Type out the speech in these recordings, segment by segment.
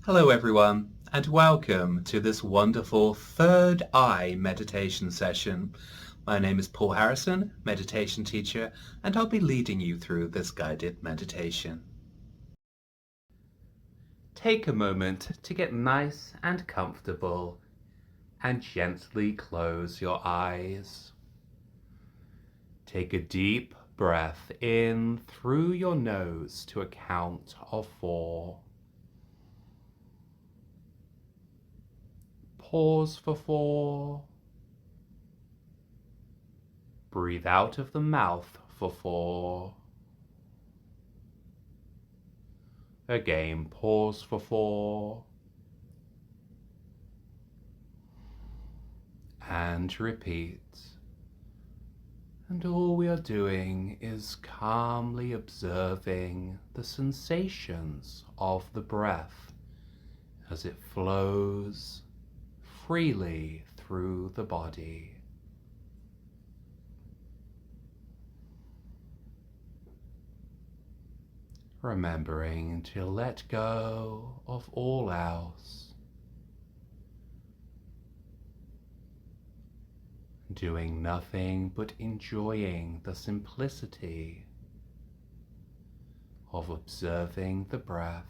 Hello everyone, and welcome to this wonderful third eye meditation session. My name is Paul Harrison, meditation teacher, and I'll be leading you through this guided meditation. Take a moment to get nice and comfortable and gently close your eyes. Take a deep breath in through your nose to a count of 4. Pause for 4. Breathe out of the mouth for 4. Again, pause for 4. And repeat. And all we are doing is calmly observing the sensations of the breath as it flows freely through the body. Remembering to let go of all else, doing nothing but enjoying the simplicity of observing the breath.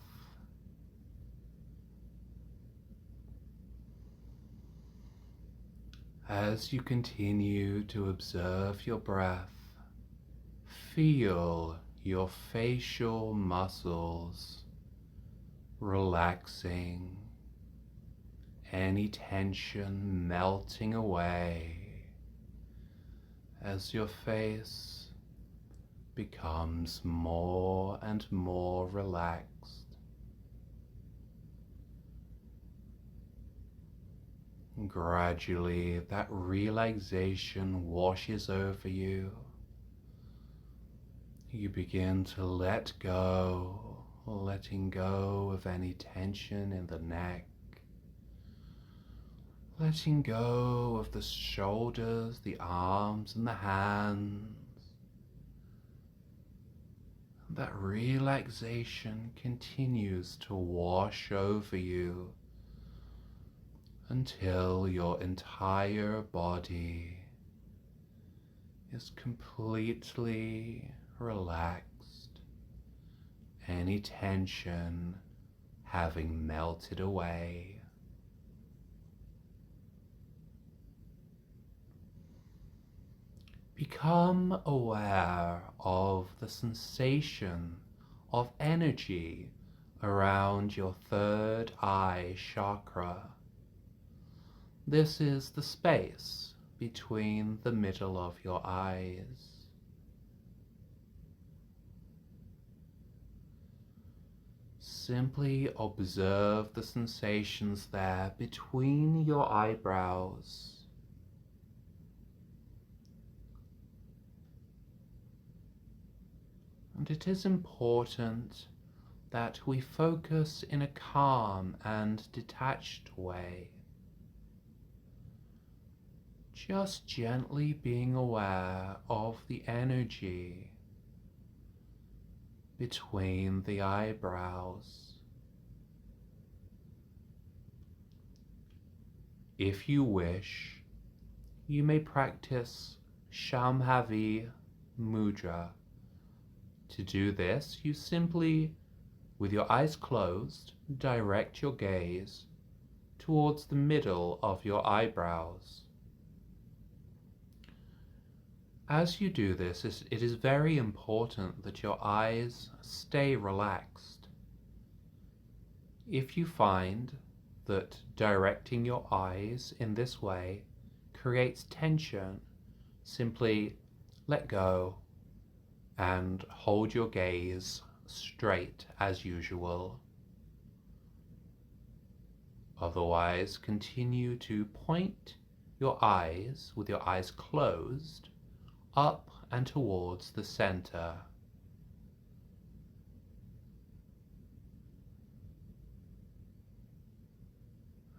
As you continue to observe your breath, feel your facial muscles relaxing, any tension melting away as your face becomes more and more relaxed. Gradually, that relaxation washes over you. You begin to let go, letting go of any tension in the neck, letting go of the shoulders, the arms, and the hands. That relaxation continues to wash over you until your entire body is completely relaxed, any tension having melted away. Become aware of the sensation of energy around your third eye chakra. This is the space between the middle of your eyes. Simply observe the sensations there between your eyebrows. And it is important that we focus in a calm and detached way. Just gently being aware of the energy between the eyebrows. If you wish, you may practice Shambhavi Mudra. To do this, you simply, with your eyes closed, direct your gaze towards the middle of your eyebrows. As you do this, it is very important that your eyes stay relaxed. If you find that directing your eyes in this way creates tension, simply let go and hold your gaze straight as usual. Otherwise, continue to point your eyes with your eyes closed up and towards the center.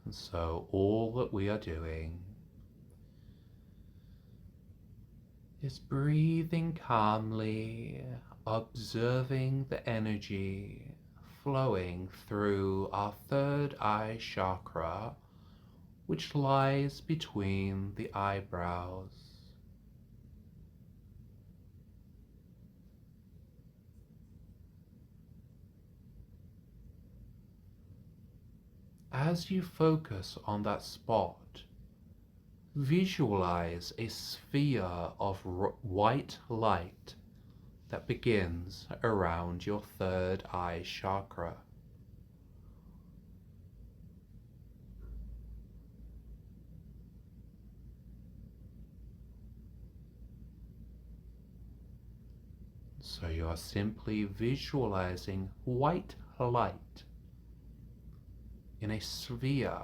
And so all that we are doing is breathing calmly, observing the energy flowing through our third eye chakra, which lies between the eyebrows. As you focus on that spot, visualize a sphere of white light that begins around your third eye chakra. So you are simply visualizing white light in a sphere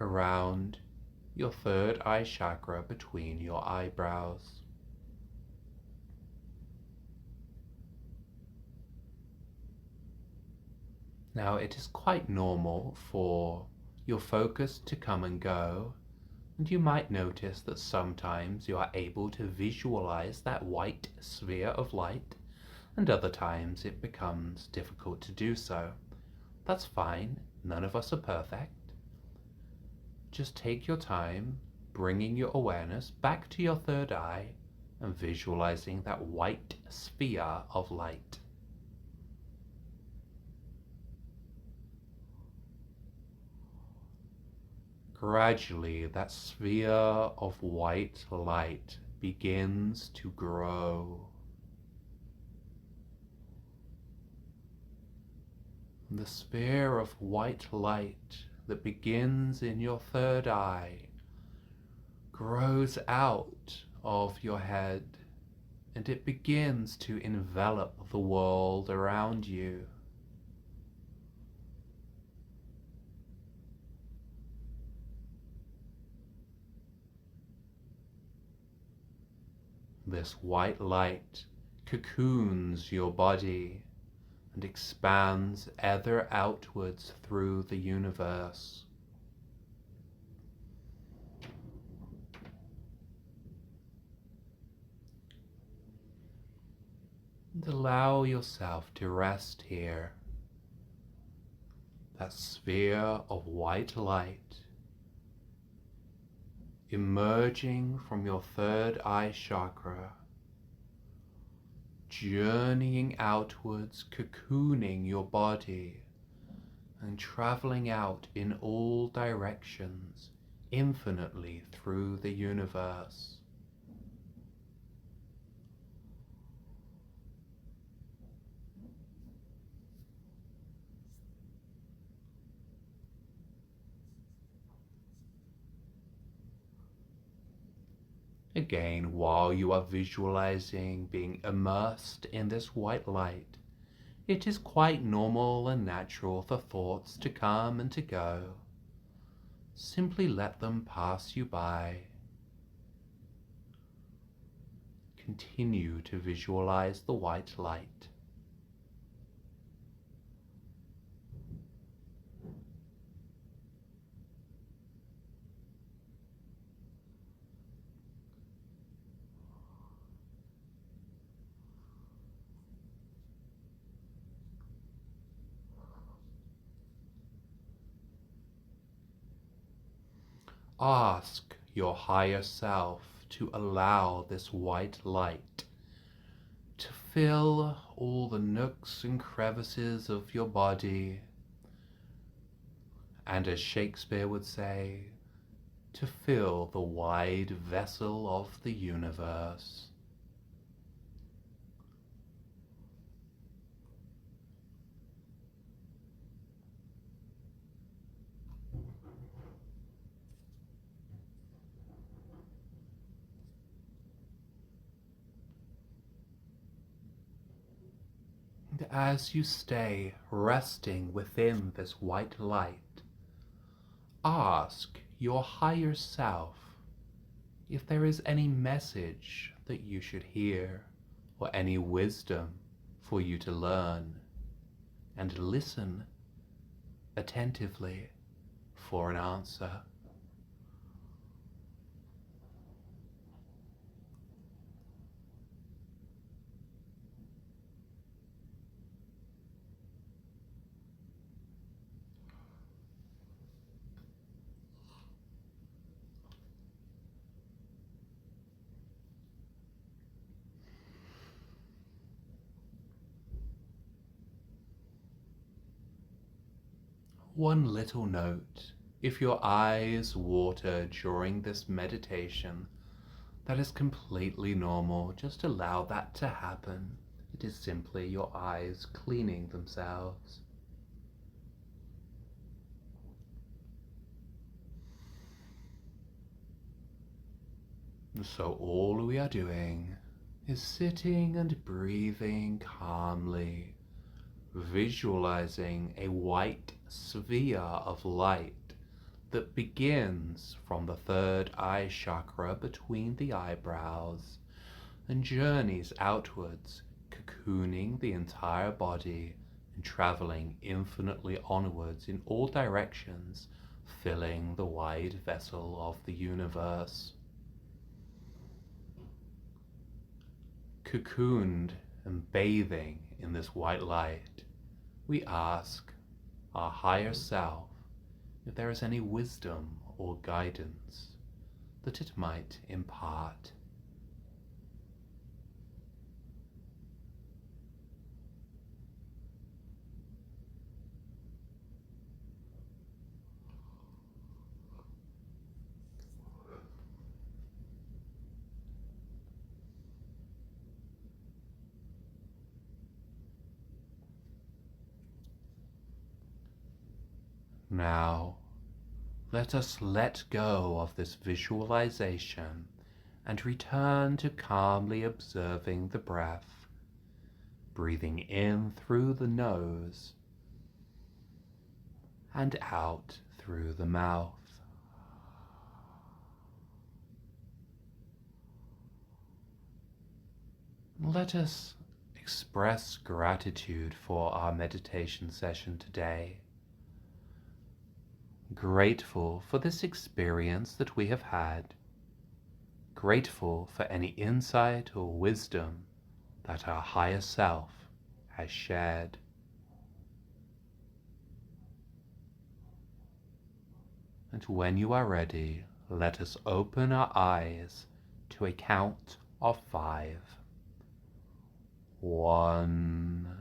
around your third eye chakra between your eyebrows. Now, it is quite normal for your focus to come and go, and you might notice that sometimes you are able to visualize that white sphere of light, and other times it becomes difficult to do so. That's fine, none of us are perfect. Just take your time bringing your awareness back to your third eye and visualizing that white sphere of light. Gradually, that sphere of white light begins to grow. The sphere of white light that begins in your third eye grows out of your head, and it begins to envelop the world around you. This white light cocoons your body and expands ever outwards through the universe. And allow yourself to rest here. That sphere of white light emerging from your third eye chakra, journeying outwards, cocooning your body, and traveling out in all directions, infinitely through the universe. Again, while you are visualizing being immersed in this white light, it is quite normal and natural for thoughts to come and to go. Simply let them pass you by. Continue to visualize the white light. Ask your higher self to allow this white light to fill all the nooks and crevices of your body, and as Shakespeare would say, to fill the wide vessel of the universe. And as you stay resting within this white light, ask your higher self if there is any message that you should hear or any wisdom for you to learn, and listen attentively for an answer. one little note. If your eyes water during this meditation, that is completely normal. Just allow that to happen. It is simply your eyes cleaning themselves. So all we are doing is sitting and breathing calmly, visualizing a white sphere of light that begins from the third eye chakra between the eyebrows and journeys outwards, cocooning the entire body and traveling infinitely onwards in all directions, filling the wide vessel of the universe. Cocooned and bathing in this white light, we ask our higher self if there is any wisdom or guidance that it might impart. Now, let us let go of this visualization and return to calmly observing the breath, breathing in through the nose and out through the mouth. Let us express gratitude for our meditation session today. Grateful for this experience that we have had. Grateful for any insight or wisdom that our higher self has shared. And when you are ready, let us open our eyes to a count of 5. 1,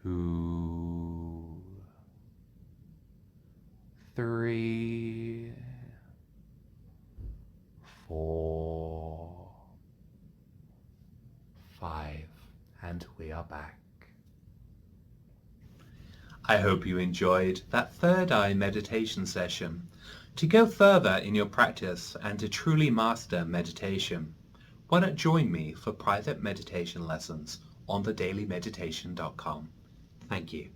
2, 3, 4, 5, and we are back. I hope you enjoyed that third eye meditation session. To go further in your practice and to truly master meditation, why not join me for private meditation lessons on thedailymeditation.com. Thank you.